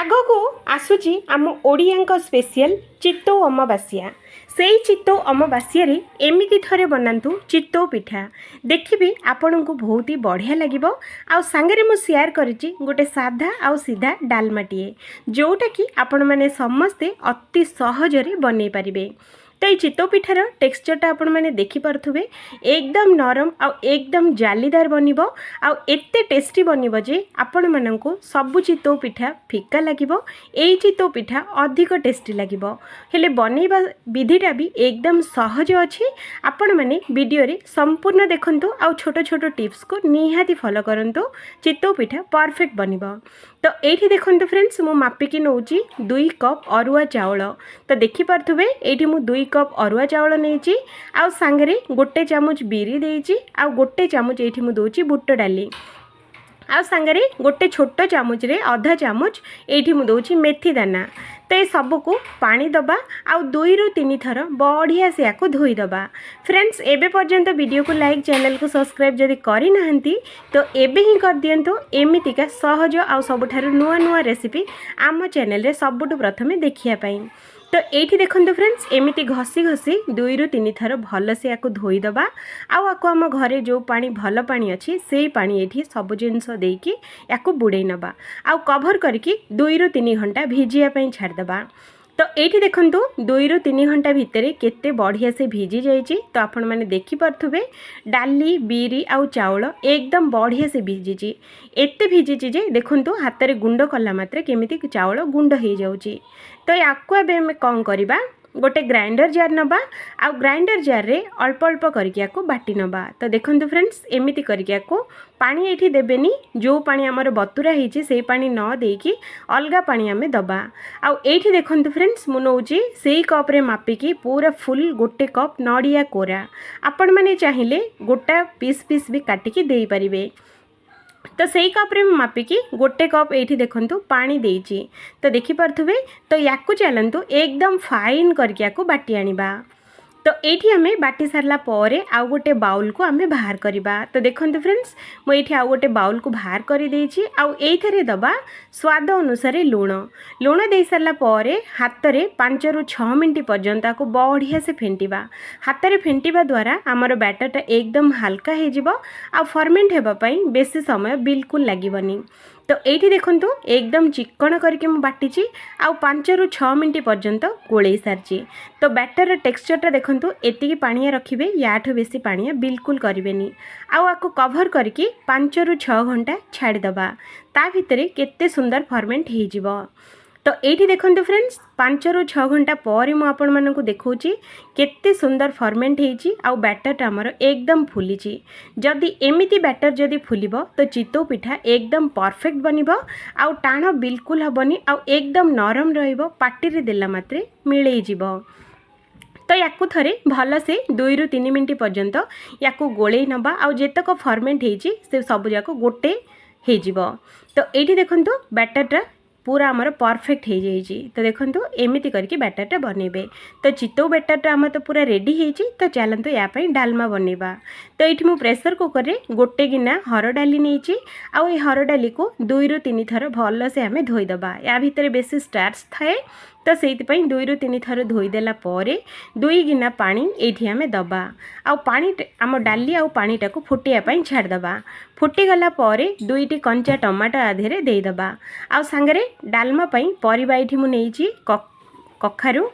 आगको आसुची आम ओडिया स्पेशल चित्तौ अमावास्या से चित्तौ अमावास्या एमती थे बनातु चित्तौ पिठा देखिए आपण को बहुत ही बढ़िया लगे। आउ सांगरे मु शेयर करिछि गोटे साधा आउ सीधा डालमाटीए जोटा कि आपण माने समस्ते अति सहजरे बनै पारिबे। तो ये चित्तौ पिठार टेक्सचरटा आपण मैंने देखिपे एकदम नरम आउ एकदम जालीदार बनिबो आउ एते टेस्टी बनिबो जे आपण माननकु सबु चित्तौ पिठा फिका लागिबो। एई चित्तौ पिठा अधिक टेस्टी लागिबो हेले बनेबा विधिटा भी एकदम सहज अछि। आपण माने वीडियो रे संपूर्ण देखंतु आउ छोटो छोटो टिप्स को निहाती फॉलो करंतु चित्तौ पिठा परफेक्ट बनिबो। तो एठी देखंतु फ्रेंड्स मु मापिकी नउची 2 कप अरुआ चावल। तो देखि पारथुबे एठी मु 2 कप अरुआ चावल नेइची आउ सांगरे गोटे चामच बिरी देइची आउ गोटे चामच एठी मु दोची बुट्ट डाली आउ सांगरे गोटे छोट चामच रे आधा चामच एठी मु दोची मेथी दाना। तो ये सबको पानी दबा आउ 2 रु 3 थर बढ़िया से याको धोई दबा। फ्रेंड्स एबे पर्यंत वीडियो को लाइक चैनल को सब्सक्राइब जदि करि नाहंती तो एबे ही कर दियंतु। एमितिका सहज आउ सबठारु नुआ नुआ रेसिपी आम चैनल रे सबुठु प्रथमे देखिया पई। तो ये देखो फ्रेंड्स एमती घसी घसी 2 रु 3 थर भल से याको धोईदबा आउ आको आम घरे जो पानी भल पानी अच्छी से पानी ये सब जिनस देकी याको बुड़े नबा आउ कभर करके 2 रु 3 घंटा भिजिया छाड़दबा। तो ये देखो 2 रु 3 घंटा भितर केते बढ़िया से भिजी जाइए। तो आपण मैंने देखिपे डाली बिरी आउ चाउल एकदम बढ़िया से भिजी एते भिजी जे देखो हाथ में गुंड कला मात्रे केमिति चाउल गुंड हो जाउची। तो याकू एबे हमें कौन करबा गोटे ग्राइंडर जार नबा आउ ग्राइंडर जार रे अल्प अल्प करके याको बाटी नबा। तो देखंतु फ्रेंड्स एमिति करके याको पानी एठी देबेनी जो पानी हमर बतुरा हिची से पानी न देकी अलगा पानी हमें दबा। आउ एठी देखंतु फ्रेंड्स मु नउची सेई कप रे मापिकी पूरा फुल गोटे कप नडिया कोरा आपण माने चाहिले गोटा पीस पीस भी काटिकी देई परिबे। तो सही कप रे मापिकी गोटे कप एठी देखंतु पानी देइची। तो देखि पारथुबे तो याकू चलंतु एकदम फाइन करके याकू बाटी आनिबा। तो एठी हमें बाटी सारला परे आउ गोटे बाउल को हमें बाहर करिबा। तो देखंतु फ्रेंड्स मु एठी आउ गोटे बाउल को बाहर करि देइची आउ एथरे दबा स्वाद अनुसार लूण दे सारला परे हाथ रे 5 रु 6 मिनिट पर्यंत को बढ़िया से फेंटिबा। हाथ रे फेंटिबा द्वारा हमर बैटरटा एकदम हल्का हे जिवो आ फर्मेंट हेबा पई बेसी समय बिल्कुल लागिबनी। तो ये देखंतु एकदम चिक्कण करके मु बाटीची आउ 5 रु 6 मिनिट पर्यंत गोले सारची। तो बैटर टेक्सचरटा देखंतु एतिकी पानिया रखिबे याठो बेसी पानिया बिल्कुल करिवेनी आउ आको कभर करके 5 रु 6 घंटा छाड़ी दबा। ता भितरे केते सुंदर फर्मेंट हे जिवो। तो ये देखंतु फ्रेंड्स 5 रु 6 घंटा पर मु आपण मानकु देखौची केते सुंदर फर्मेंट हेची आउ बैटरटा हमर एकदम फुलीची। जदि एमिति बैटर जदि फुलिबो तो चित्तौ पिठा एकदम परफेक्ट बनिबो आउ टाण बिल्कुल हबनी आउ एकदम नरम रहिबो पाटी रे देला मात्रे मिलई जिवो। तो याकू थरे भल से 2 रु 3 मिनिट पर्यंत याकू गोले नबा आउ जेतक फर्मेंट हेची से सब जाको गोटे हे जिवो। तो एठी देखंतु बैटरटा पूरा आमर परफेक्ट हो जाइए। तो देखो एमती करके बैटरटा बनइबे। तो चित्तौ बैटरटा आम तो पूरा रेडी होइछि। तो चलतु या डालमा बनइबा। तो ये मु प्रेसर कुकर रे गोटे गिना हर डाली नहीं आउ ये हर डाली को 2 रु 3 थर भल से आम धोईदबा। या भितर बेसी स्टार्च थाए तो से 2 रु 3 थर धोईदेला 2 गिना पानी एठी आमे दबा आउ पानी आम डाली आउ पानीटा को फुटिया छाड़दबा। फुटीगला 2टी कंचा टमाटो आधे देदबा आउ सांगरे डालमा परिबा एठी मु नेइची कखारू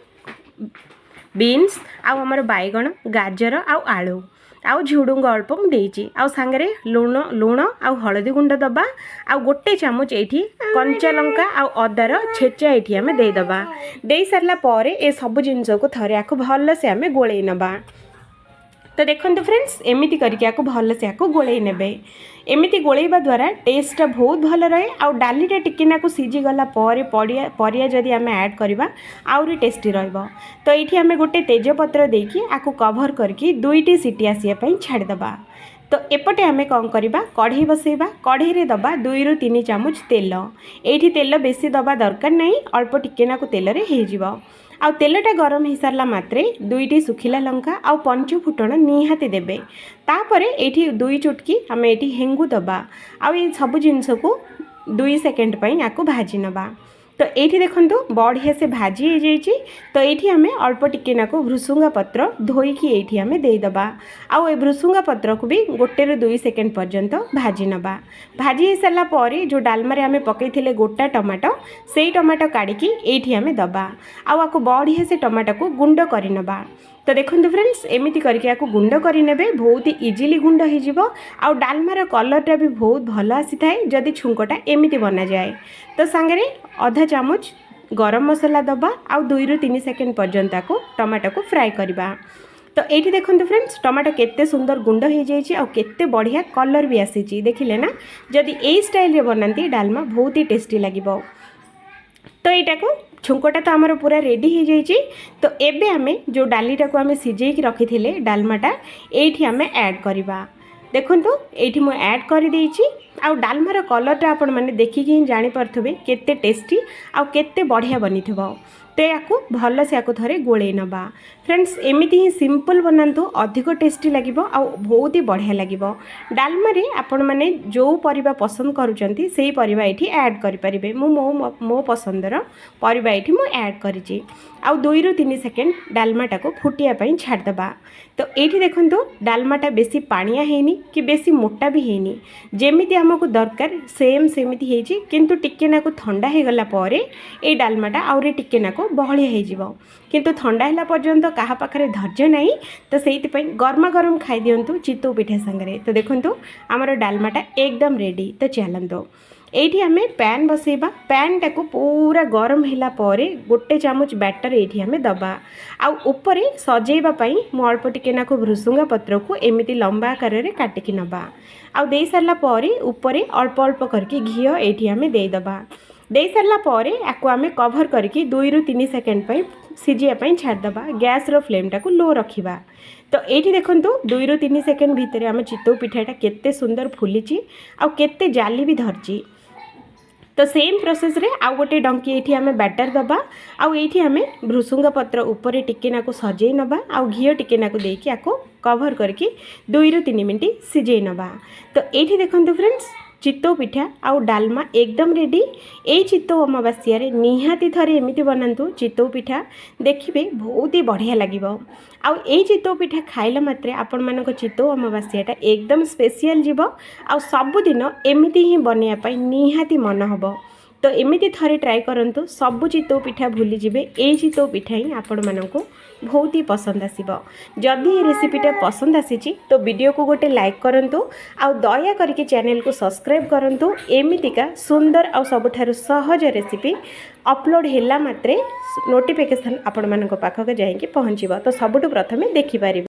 बीन्स आउ हमर बैगण गाजर आउ आलू आउ झुडुंग अल्प मु देइची आउ सांगरे लूण आउ हळदी गुंड दबा आउ गोटे चामच एठी कंचा लंका आउ अदार छेचा एठी आमे देदबा। देई सारला परे ए सब जिंस को थरे आको भल से आमे गोळेई नबा। तो देखो फ्रेंड्स एमती करके आपको भल से आपको गोले नेबे। एमती गोलेबा द्वारा टेस्टा बहुत भल रहे आउ डालीटा टिकेना को सीझीगला परिया जदि आम ऐड करवा आउरी टेस्टी रहिबो। तो ये आम गोटे तेजपत्र देकी आपको कभर करके 2टी सीटी आसिया छाड़ीदबा। तो एपटे आम कौन करवा कढ़ई बसैबा। कढ़ई रे दबा 2 रु 3 चामच तेल। एठी तेल बेसी दबा दरकार नहीं अल्प टिकेना को तेल रे हे जिवो। आउ तेलटा गरम हो सारा मात्रे 2टी सुखिला लंका आउ 5 फुटण निहाती देबे। तापरे एठी 2 चुटकी आम एठी हेंगु दबा आउ ये सब जिनस को 2 सेकेंड पई याको भाजी नबा। तो ये देखो बढ़िया से भाजी हो जाइए। तो ये आम अल्प टिके नाकु भृसुंगा पत्र धोईकी ये आम देदेबा। आउ ए भृसुंगा पत्र को भी 1 ରୁ 2 सेकेंड पर्यंत भाजी नबा। भाजी हो सारा पर जो डालमा आम पकईले गोटा टमाटो से टमाटो काढ़ी ये आम दबा। आउ बढ़िया से टमाटो को गुंड कर नबा। तो देखो फ्रेंड्स एमती करके गुंड करने बहुत इजिली गुंड हो। आउ डालमार कलरटा भी बहुत भल आसी थाए जदि छुंकटा एमती बना जाए। तो सांगे आधा चामच गरम मसला दबा। आउ 2 ରୁ 3 सेकेंड पर्यंत टमाटो को फ्राए करवा। तो ये देखो फ्रेंड्स टमाटो केते सुंदर गुंड हो जाइए और केते बढ़िया कलर भी आसी देखिले ना। जदि यही स्टाइल बनाती डालमा बहुत ही टेस्टी लगे। तो यहाँ को छुंकटा तो आमर पूरा रेडी हो जाइए। तो एबे आमे जो डालीटा को आमे सिझेकी रखी थे डालमाटा ये आम ऐड करवा। देखो ये मुझे ऐड कर देइछि। आउ डालमार कलरटा आपण मैंने देखिकी ही जानीपे केते टेस्टी आउ केते बढ़िया बनी थो। तो या भल से थे गोले नवा। फ्रेंड्स एमती ही सिंपल बनातु अधिक टेस्टी लगे आउ बहुत ही बढ़िया लगे। डालमा आपण मैंने जो परिबा पसंद करुँच से परिबा ये ऐड करें। मो पसंदर परिबा ये मुझे ऐड करी। आउ 2 ରୁ 3 सेकेंड डालमाटा को फुटियापाई छाड़दबा। तो ये देखो डालमाटा बेसी पानिया हैनी कि बेसी मोटा भी हैनी जेमिति आमको दरकार सेम सेमिति हेजी। किंतु टिके नाकु ठंडा हो गला परे ए डालमाटा आउरे टिके नाकु बहलिया हो जिवो। किंतु ठंडा हैला पर्यंत कहा पाखरे धैर्य नहीं। तो सेइति पई गरमा गरम खाई दियंतु चितौ पिठा संगरे। तो देखंतु हमर डालमाटा एकदम रेडी। तो चलंतु ये आम पैन बसैबा। पैन टाक पूरा गरम होला परे 1 चामच बैटर ये आम दबा। आउ ऊपर सजेवाई मु अल्प टिके नाकु भृसुंगा पत्र को एमती लंबा आकार में काटिकी नबा। आउ दे सारा पर ऊपर अल्प अल्प करके घी ये आम देदेबा। दे सारा पर आपको आम कभर करके 2 ରୁ 3 सेकेंड सिझापी छाड़दबा। गैस रो फ्लेम टाक लो रखा। तो ये देखो 2 ରୁ 3 सेकेंड भितर आम चितौ पिठाटा केते सुंदर फुली आउ केते जाली भी धरची। तो सेम प्रोसेस रे आउ गोटे डंकी ये आम बैटर दबा। आउ ये आम भृसुंगा पत्र ऊपर टिके नाकु सजे नबा। आउ घी टिके नाकु देकी आको कभर करके 2 ରୁ 3 मिनिट सिझे नबा। तो ये देखो फ्रेंड्स चितौ पिठा आउ डालमा एकदम रेडी। ए चितौ अमावास्या रे निहाती थरे एमिति बनातु चितौ पिठा देखिबे बहुत ही बढ़िया लगे। आउ ए चितौ पिठा खाइला मात्रे आपण मानको चितौ अमावास्याटा एकदम स्पेशल जीवो। आउ सबुदिन एमिति ही बनैया पई निहाती मन हबो। तो एमिति थरे ट्राई करंतु सबु चितौ पिठा भूली जिबे। ए चितौ पिठा ही आपण मानको बहुत ही पसंद आसीबो। जदि ये रेसिपीटा पसंद आसीची तो वीडियो को गोटे लाइक करंतु आउ दया करके चैनल को सब्सक्राइब करंतु। एमितिका सुंदर आउ सबुठारु सहज रेसिपी अपलोड होला मात्रे नोटिफिकेशन आपण मानको पाखक जाईकी पहुँचीबो। तो सबुठु प्रथमे देखि पारिबे।